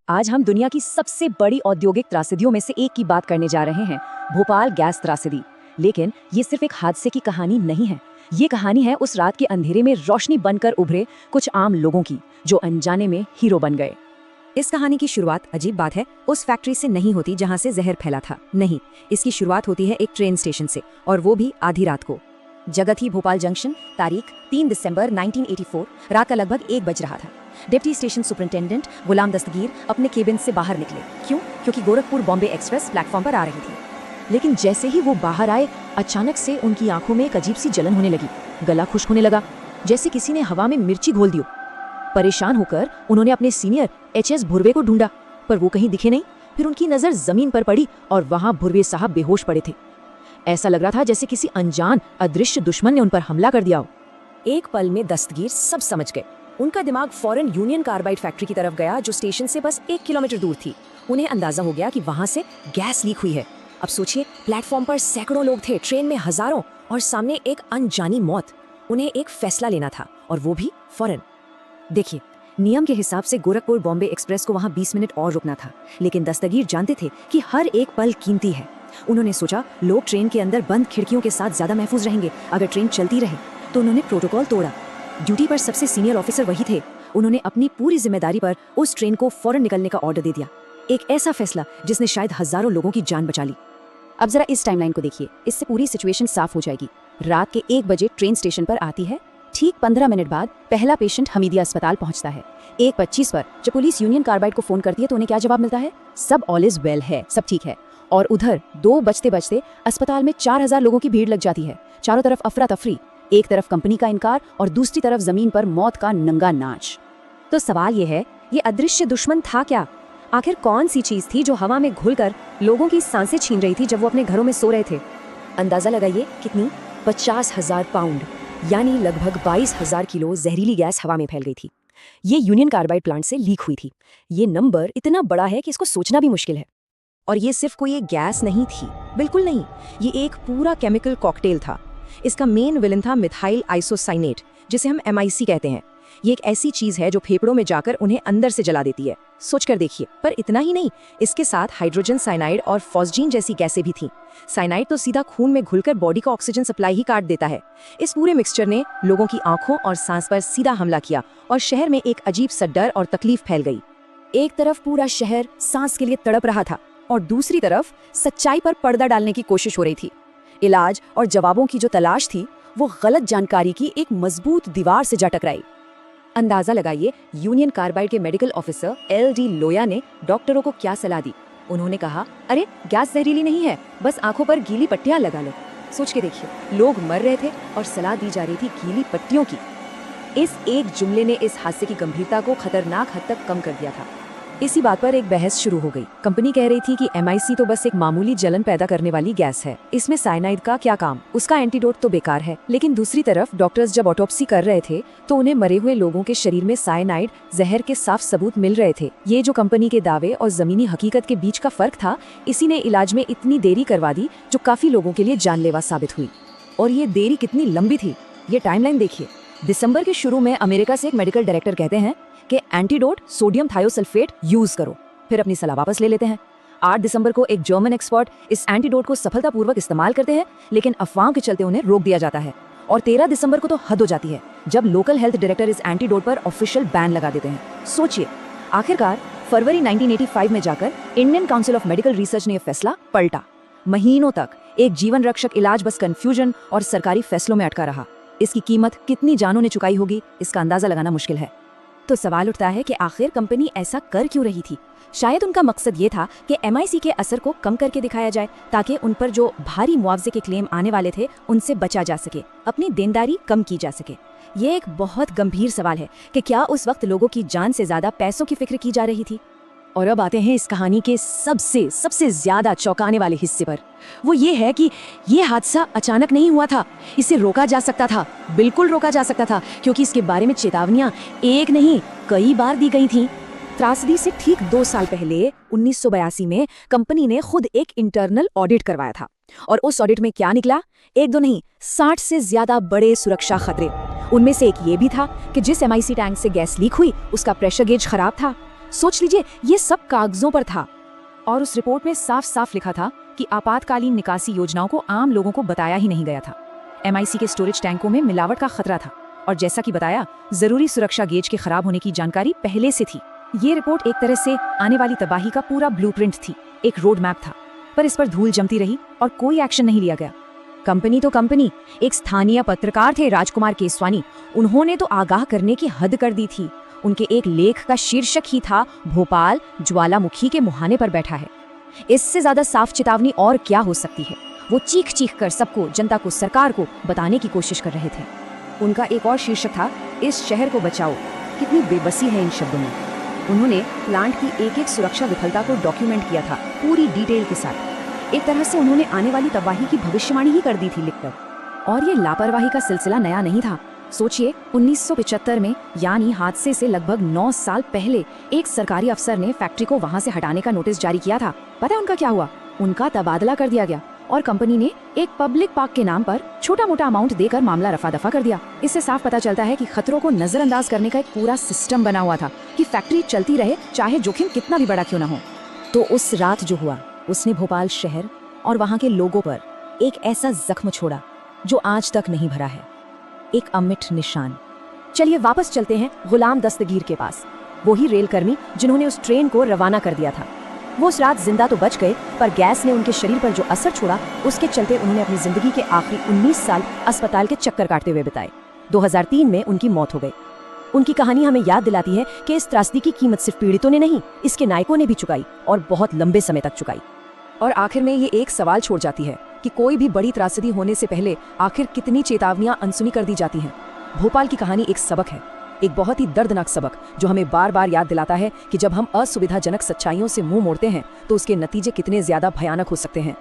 आज हम दुनिया की सबसे बड़ी औद्योगिक त्रासदियों में से एक की बात करने जा रहे हैं, भोपाल गैस त्रासदी। लेकिन ये सिर्फ एक हादसे की कहानी नहीं है, ये कहानी है उस रात के अंधेरे में रोशनी बनकर उभरे कुछ आम लोगों की, जो अनजाने में हीरो बन गए। इस कहानी की शुरुआत, अजीब बात है, उस फैक्ट्री से नहीं होती जहां से जहर फैला था। नहीं, इसकी शुरुआत होती है एक ट्रेन स्टेशन से, और वो भी आधी रात को। जगह थी भोपाल जंक्शन, तारीख 3 दिसंबर 1984, रात का लगभग 1 बज रहा था। डिप्टी स्टेशन सुपरिंटेंडेंट गुलाम दस्तगीर अपने केबिन से बाहर निकले। क्यों? क्योंकि गोरखपुर बॉम्बे एक्सप्रेस प्लेटफॉर्म पर आ रही थी। लेकिन जैसे ही वो बाहर आए, अचानक से उनकी आंखों में एक अजीब सी जलन होने लगी। गला खुश्क होने लगा, जैसे किसी ने हवा में मिर्ची घोल दी हो। परेशान होकर उन्होंने अपने सीनियर एचएस भुर्वे को ढूंढा, पर वो कहीं दिखे नहीं। फिर उनकी नजर जमीन पर पड़ी और वहां भुर्वे साहब बेहोश पड़े थे। ऐसा लग रहा था जैसे किसी अनजान अदृश्य दुश्मन ने उन पर हमला कर दिया हो। एक पल में दस्तगीर सब समझ गए। उनका दिमाग फौरन यूनियन कार्बाइड फैक्ट्री की तरफ गया, जो स्टेशन से बस 1 किलोमीटर दूर थी। उन्हें अंदाजा हो गया कि वहां से गैस लीक हुई है। अब सोचिए, प्लेटफॉर्म पर सैकड़ों लोग थे, ट्रेन में हजारों, और सामने एक अनजानी मौत। उन्हें एक फैसला लेना था, और वो भी फौरन। देखिए, नियम के हिसाब से गोरखपुर बॉम्बे एक्सप्रेस को वहां 20 मिनट और रुकना था, लेकिन दस्तगीर जानते थे कि हर एक पल कीमती है। उन्होंने सोचा, लोग ट्रेन के अंदर बंद खिड़कियों के साथ ज्यादा महफूज रहेंगे अगर ट्रेन चलती रहे। तो उन्होंने प्रोटोकॉल तोड़ा। ड्यूटी पर सबसे सीनियर ऑफिसर वही थे। उन्होंने अपनी पूरी जिम्मेदारी पर उस ट्रेन को फौरन निकलने का ऑर्डर दे दिया। एक ऐसा फैसला जिसने शायद हजारों लोगों की जान बचा ली। अब जरा इस टाइमलाइन को देखिए, इससे पूरी सिचुएशन साफ हो जाएगी। रात के 1 बजे ट्रेन स्टेशन पर आती है। ठीक 15 मिनट बाद पहला पेशेंट हमीदिया अस्पताल पहुंचता है। 1:25 पर जब पुलिस यूनियन कार्बाइड को फोन करती है तो उन्हें क्या जवाब मिलता है? सब ऑल इज वेल है, सब ठीक है। और उधर 2 बजते बजते अस्पताल में 4000 लोगों की भीड़ लग जाती है। चारों तरफ अफरा तफरी, एक तरफ कंपनी का इनकार और दूसरी तरफ जमीन पर मौत का नंगा नाच। तो सवाल ये है, ये अदृश्य दुश्मन था क्या? आखिर कौन सी चीज थी जो हवा में घुलकर लोगों की सांसें छीन रही थी जब वो अपने घरों में सो रहे थे? अंदाजा लगाइए, कितनी? 50,000 पाउंड, यानी लगभग 22,000 किलो जहरीली गैस हवा में फैल गई थी। ये यूनियन कार्बाइड प्लांट से लीक हुई थी। ये नंबर इतना बड़ा है कि इसको सोचना भी मुश्किल है। और ये सिर्फ कोई एक गैस नहीं थी, बिल्कुल नहीं, ये एक पूरा केमिकल कॉकटेल था। इसका मेन विलन था मिथाइल आइसोसाइनेट, जिसे हम MIC कहते हैं। ये एक ऐसी चीज है जो फेफड़ों में जाकर उन्हें अंदर से जला देती है। सोच कर देखिए। पर इतना ही नहीं, इसके साथ हाइड्रोजन साइनाइड और फॉस्जीन जैसी गैसें भी थीं। साइनाइड तो सीधा खून में घुलकर बॉडी का ऑक्सीजन सप्लाई ही काट देता है। इस पूरे मिक्सचर ने लोगों की आंखों और सांस पर सीधा हमला किया और शहर में एक अजीब सा डर और तकलीफ फैल गई। एक तरफ पूरा शहर सांस के लिए तड़प रहा था और दूसरी तरफ सच्चाई पर पर्दा डालने की कोशिश हो रही थी। इलाज और जवाबों की जो तलाश थी, वो गलत जानकारी की एक मजबूत दीवार से जा टकराई। अंदाजा लगाइए, यूनियन कार्बाइड के मेडिकल ऑफिसर LD लोया ने डॉक्टरों को क्या सलाह दी। उन्होंने कहा, अरे गैस जहरीली नहीं है, बस आंखों पर गीली पट्टियां लगा लो। सोच के देखिए, लोग मर रहे थे और सलाह दी जा रही थी गीली पट्टियों की। इस एक जुमले ने इस हादसे की गंभीरता को खतरनाक हद तक कम कर दिया था। इसी बात पर एक बहस शुरू हो गई। कंपनी कह रही थी कि MIC तो बस एक मामूली जलन पैदा करने वाली गैस है, इसमें साइनाइड का क्या काम, उसका एंटीडोट तो बेकार है। लेकिन दूसरी तरफ डॉक्टर्स जब ऑटोप्सी कर रहे थे तो उन्हें मरे हुए लोगों के शरीर में साइनाइड जहर के साफ सबूत मिल रहे थे। ये जो कंपनी के दावे और जमीनी हकीकत के बीच का फर्क था, इसी ने इलाज में इतनी देरी करवा दी जो काफी लोगों के लिए जानलेवा साबित हुई। और ये देरी कितनी लंबी थी, ये टाइमलाइन देखिए। दिसंबर के शुरू में अमेरिका से एक मेडिकल डायरेक्टर कहते हैं कि एंटीडोट सोडियम थायोसल्फेट यूज करो, फिर अपनी सलाह वापस ले लेते हैं। 8 दिसंबर को एक जर्मन एक्सपर्ट इस एंटीडोट को सफलतापूर्वक इस्तेमाल करते हैं, लेकिन अफवाहों के चलते उन्हें रोक दिया जाता है। और 13 दिसंबर को तो हद हो जाती है, जब लोकल हेल्थ डायरेक्टर इस एंटीडोट पर ऑफिशियल बैन लगा देते हैं। सोचिए, आखिरकार फरवरी 1985 में जाकर Indian council of medical research ने यह फैसला पलटा। महीनों तक एक जीवन रक्षक इलाज बस कंफ्यूजन और सरकारी फैसलों में अटका रहा। इसकी कीमत कितनी जानों ने चुकाई होगी, इसका अंदाजा लगाना मुश्किल है। तो सवाल उठता है कि आखिर कंपनी ऐसा कर क्यों रही थी? शायद उनका मकसद ये था कि MIC के असर को कम करके दिखाया जाए, ताकि उन पर जो भारी मुआवजे के क्लेम आने वाले थे उनसे बचा जा सके, अपनी देनदारी कम की जा सके। ये एक बहुत गंभीर सवाल है कि क्या उस वक्त लोगों की जान से ज्यादा पैसों की फिक्र की जा रही थी? और अब आते हैं इस कहानी के सबसे ज्यादा चौंकाने वाले हिस्से पर। वो ये है कि ये हादसा अचानक नहीं हुआ था, इसे रोका जा सकता था, बिल्कुल रोका जा सकता था, क्योंकि इसके बारे में चेतावनियां एक नहीं कई बार दी गई थीं। त्रासदी से ठीक 2 साल पहले 1982 में कंपनी ने खुद एक इंटरनल ऑडिट करवाया था, और उस ऑडिट में क्या निकला? एक दो नहीं, 60 से ज्यादा बड़े सुरक्षा खतरे। उनमें से एक ये भी था कि जिस MIC टैंक से गैस लीक हुई उसका प्रेशर गेज खराब था। सोच लीजिए, ये सब कागजों पर था। और उस रिपोर्ट में साफ साफ लिखा था कि आपातकालीन निकासी योजनाओं को आम लोगों को बताया ही नहीं गया था। MIC के स्टोरेज टैंकों में मिलावट का खतरा था और जैसा कि बताया, जरूरी सुरक्षा गेज के खराब होने की जानकारी पहले से थी। ये रिपोर्ट एक तरह से आने वाली तबाही का पूरा ब्लूप्रिंट थी, एक रोड मैप था। पर इस पर धूल जमती रही और कोई एक्शन नहीं लिया गया। कंपनी तो कंपनी, एक स्थानीय पत्रकार थे राजकुमार केसवानी, उन्होंने तो आगाह करने की हद कर दी थी। उनके एक लेख का शीर्षक ही था, भोपाल ज्वालामुखी के मुहाने पर बैठा है। इससे ज्यादा साफ चेतावनी और क्या हो सकती है। वो चीख चीख कर सबको, जनता को, सरकार को बताने की कोशिश कर रहे थे। उनका एक और शीर्षक था, इस शहर को बचाओ। कितनी बेबसी है इन शब्दों में। उन्होंने प्लांट की एक एक सुरक्षा विफलता को डॉक्यूमेंट किया था, पूरी डिटेल के साथ। एक तरह से उन्होंने आने वाली तबाही की भविष्यवाणी ही कर दी थी लिखकर। और ये लापरवाही का सिलसिला नया नहीं था। सोचिए, 1975 में, यानी हादसे से लगभग 9 साल पहले, एक सरकारी अफसर ने फैक्ट्री को वहां से हटाने का नोटिस जारी किया था। पता है उनका क्या हुआ? उनका तबादला कर दिया गया और कंपनी ने एक पब्लिक पार्क के नाम पर छोटा मोटा अमाउंट देकर मामला रफा दफा कर दिया। इससे साफ पता चलता है कि खतरों को नजरअंदाज करने का एक पूरा सिस्टम बना हुआ था कि फैक्ट्री चलती रहे, चाहे जोखिम कितना भी बड़ा क्यों ना हो। तो उस रात जो हुआ, उसने भोपाल शहर और वहां के लोगों पर एक ऐसा जख्म छोड़ा जो आज तक नहीं भरा है, एक अमिट निशान। चलिए वापस चलते हैं गुलाम दस्तगीर के पास, वो ही रेलकर्मी जिन्होंने उस ट्रेन को रवाना कर दिया था। वो उस रात जिंदा तो बच गए, पर गैस ने उनके शरीर पर जो असर छोड़ा, उसके चलते उन्होंने अपनी जिंदगी के आखिरी 19 साल अस्पताल के चक्कर काटते हुए बिताए। 2003 में उनकी मौत हो गई। उनकी कहानी हमें याद दिलाती है कि इस त्रासदी की कीमत सिर्फ पीड़ितों ने नहीं, इसके नायकों ने भी चुकाई, और बहुत लंबे समय तक चुकाई। और आखिर में ये एक सवाल छोड़ जाती है कि कोई भी बड़ी त्रासदी होने से पहले आखिर कितनी चेतावनियां अनसुनी कर दी जाती हैं। भोपाल की कहानी एक सबक है, एक बहुत ही दर्दनाक सबक, जो हमें बार बार याद दिलाता है कि जब हम असुविधाजनक सच्चाइयों से मुंह मोड़ते हैं तो उसके नतीजे कितने ज्यादा भयानक हो सकते हैं।